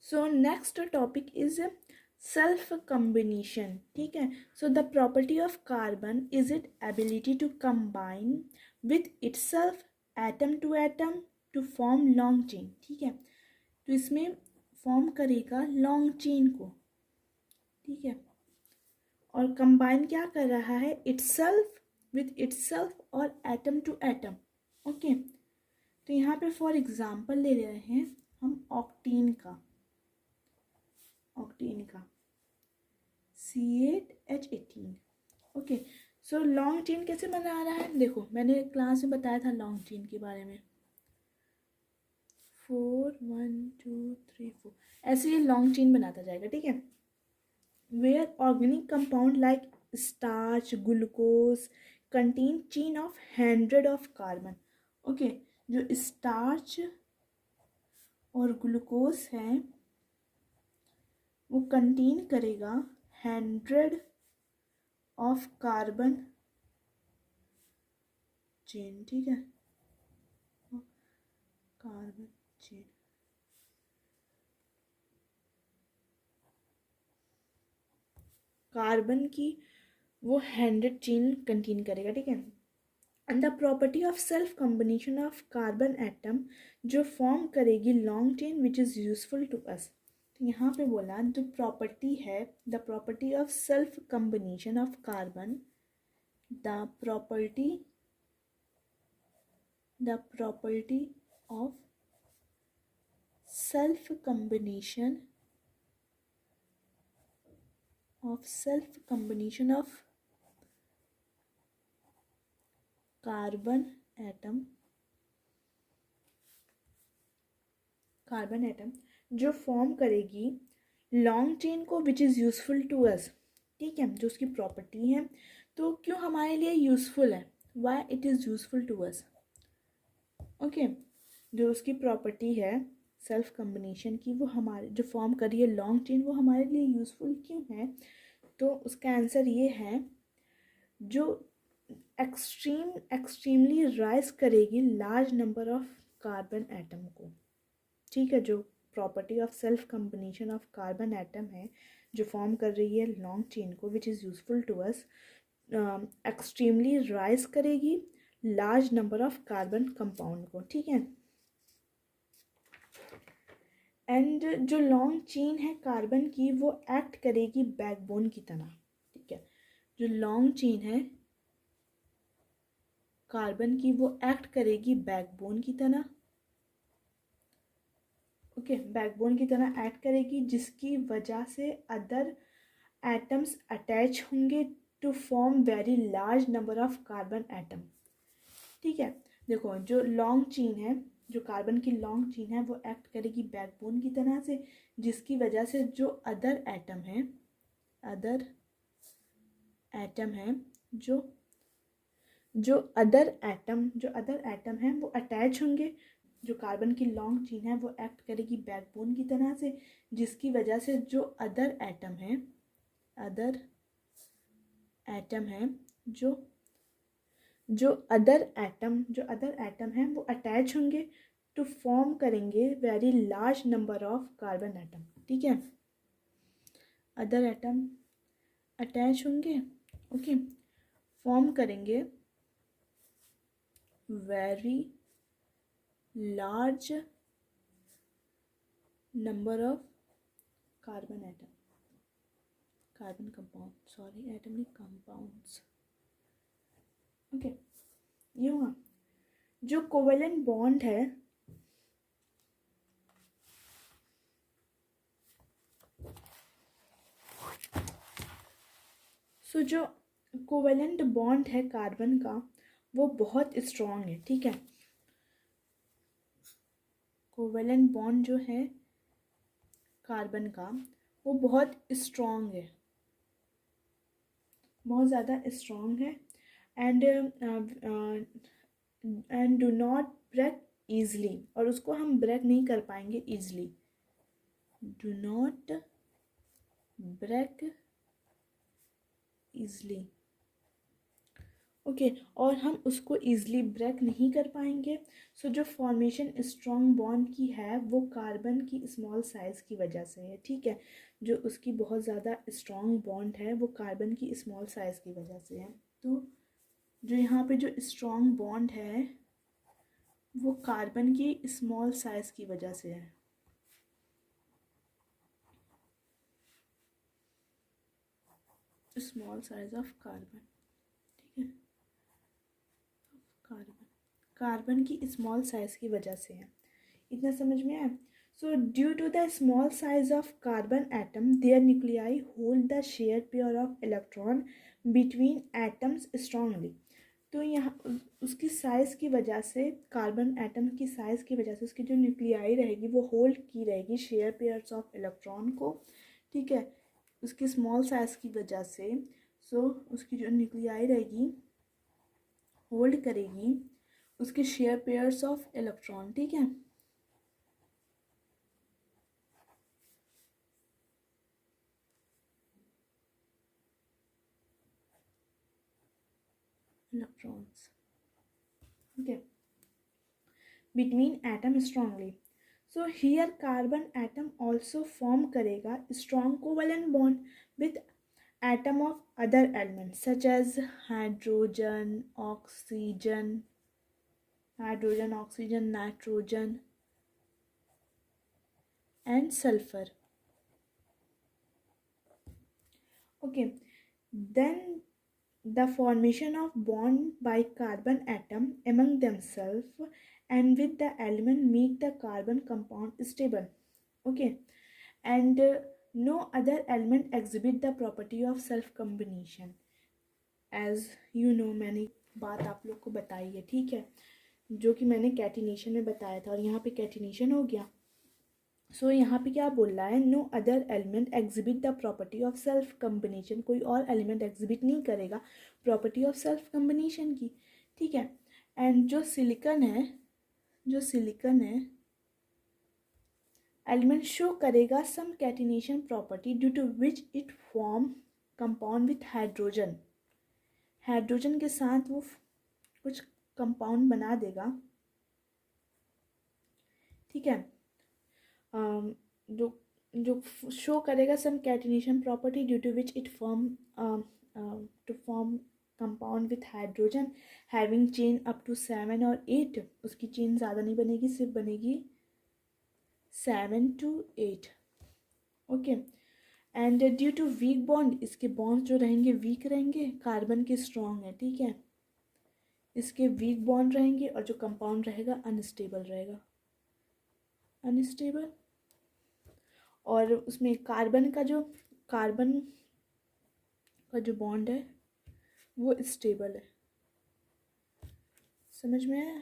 So next topic is self combination, ठीक है। So the property of carbon is it ability to combine with itself atom to form long chain, ठीक है। तो इसमें form करेगा long chain को, ठीक है, और कंबाइन क्या कर रहा है, इटसेल्फ विथ इटसेल्फ और एटम टू एटम, ओके। तो यहाँ पे फॉर एग्जांपल ले रहे हैं हम ऑक्टीन का C8H18, okay. So long chain कैसे बना रहा है, देखो मैंने क्लास में बताया था लॉन्ग चेन के बारे में, 4 1 2 3 4 ऐसे ये लॉन्ग चेन बनाता जाएगा, ठीक है। Where organic compound like starch glucose contain chain of 100 of carbon, okay. जो स्टार्च और ग्लूकोज है वो कंटेन करेगा 100 ऑफ कार्बन चेन, ठीक है, कार्बन चेन। कार्बन की वो 100 चेन कंटेन करेगा, ठीक है। And the property of self combination of carbon atom जो फॉर्म करेगी long chain which is useful to us. तो यहाँ पे बोला जो प्रॉपर्टी है, the property of self combination of carbon, the property of self combination of carbon atom जो form करेगी लॉन्ग चेन को which is useful to us, ठीक है, जो उसकी प्रॉपर्टी है। तो क्यों हमारे लिए यूजफुल है, why it is useful to us, okay. जो उसकी प्रॉपर्टी है सेल्फ कम्बिनेशन की, वो हमारे जो फॉर्म करी है लॉन्ग चेन, वो हमारे लिए यूज़फुल क्यों है, तो उसका आंसर ये है, जो एक्सट्रीमली राइज करेगी large number of carbon atom को, ठीक है। जो property of self combination of carbon atom है जो फॉर्म कर रही है लॉन्ग चेन को which is useful to us, extremely rise करेगी large number of carbon compound को, ठीक है। एंड जो लॉन्ग चेन है कार्बन की वो एक्ट करेगी बैकबोन की तरह, ठीक है। जो लॉन्ग चेन है कार्बन की वो एक्ट करेगी बैकबोन की तरह, ओके, बैकबोन की तरह एक्ट करेगी, जिसकी वजह से अदर एटम्स अटैच होंगे to form very large number of carbon atom, ठीक है। देखो जो लॉन्ग चेन है, जो कार्बन की लॉन्ग चेन है वो एक्ट करेगी बैकबोन की तरह से, जिसकी वजह से जो अदर एटम है जो अदर एटम है वो अटैच होंगे। जो कार्बन की लॉन्ग चेन है वो एक्ट करेगी बैकबोन की तरह से, जिसकी वजह से जो अदर एटम है जो अदर एटम है वो अटैच होंगे टू फॉर्म करेंगे very large number of carbon atom, ठीक है। अदर एटम अटैच होंगे, ओके, फॉर्म करेंगे very large number of carbon compound, atom नहीं कंपाउंड्स, ओके। ये हुआ जो कोवेलेंट बॉन्ड है, सो जो कोवेलेंट बॉन्ड है कार्बन का वो बहुत स्ट्रॉन्ग है, ठीक है। कोवेलेंट बॉन्ड जो है कार्बन का वो बहुत स्ट्रॉन्ग है, बहुत ज़्यादा स्ट्रॉन्ग है, and do not break easily, और उसको हम ब्रेक नहीं कर पाएंगे easily, do not break easily, okay और हम उसको ईज़िली ब्रेक नहीं कर पाएंगे। सो जो फॉर्मेशन स्ट्रॉन्ग बॉन्ड की है वो कार्बन की स्मॉल साइज़ की वजह से है, ठीक है। जो उसकी बहुत ज़्यादा स्ट्रॉन्ग बॉन्ड है वो कार्बन की स्मॉल साइज़ की वजह से है। तो जो यहाँ पे जो स्ट्रॉन्ग बॉन्ड है वो कार्बन की स्मॉल साइज़ की वजह से है। स्मॉल साइज ऑफ कार्बन, ठीक है, कार्बन कार्बन की स्मॉल साइज की वजह से है। इतना समझ में आया। So due to the small size of carbon atom their nuclei hold the share pair of electron between atoms strongly. तो यहाँ उसकी साइज़ की वजह से, कार्बन एटम की साइज़ की वजह से उसकी जो न्यूक्लियाई रहेगी वो होल्ड की रहेगी शेयर पेयर्स ऑफ इलेक्ट्रॉन को, ठीक है, उसकी स्मॉल साइज़ की वजह से। सो उसकी जो न्यूक्लियाई रहेगी होल्ड करेगी उसके शेयर पेयर्स ऑफ इलेक्ट्रॉन, ठीक है। इलेक्ट्रॉन्स, ठीक है, between atom strongly. So here carbon atom also form करेगा strong covalent bond with atom of other element such as hydrogen, oxygen, nitrogen and sulfur. Okay, then the formation of bond by carbon atom among themselves and with the element make the carbon compound stable. Okay, and no other element exhibit the property of self combination. as you know मैंने बात आप लोग को बताई है, ठीक है, जो कि मैंने कैटिनेशन में बताया था और यहाँ पे कैटिनेशन हो गया। सो यहाँ पे क्या बोल रहा है, no other element exhibit the property of self combination, कोई और एलिमेंट एग्जिबिट नहीं करेगा प्रॉपर्टी ऑफ सेल्फ कम्बिनेशन की, ठीक है। एंड जो सिलिकॉन है एलिमेंट शो करेगा some catenation property due to which it form compound with hydrogen के साथ वो कुछ कंपाउंड बना देगा, ठीक है। जो जो शो करेगा some catenation property due to which it form to form compound with hydrogen having chain up to 7 और 8। उसकी चेन ज़्यादा नहीं बनेगी, सिर्फ बनेगी 7 to 8। Okay, and due to weak bond, इसके बॉन्ड जो रहेंगे वीक रहेंगे, कार्बन के स्ट्रॉन्ग है, ठीक है, इसके वीक बॉन्ड रहेंगे और जो कंपाउंड रहेगा अनस्टेबल रहेगा, अनस्टेबल। और उसमें कार्बन का जो बॉन्ड है वो स्टेबल है। समझ में आया।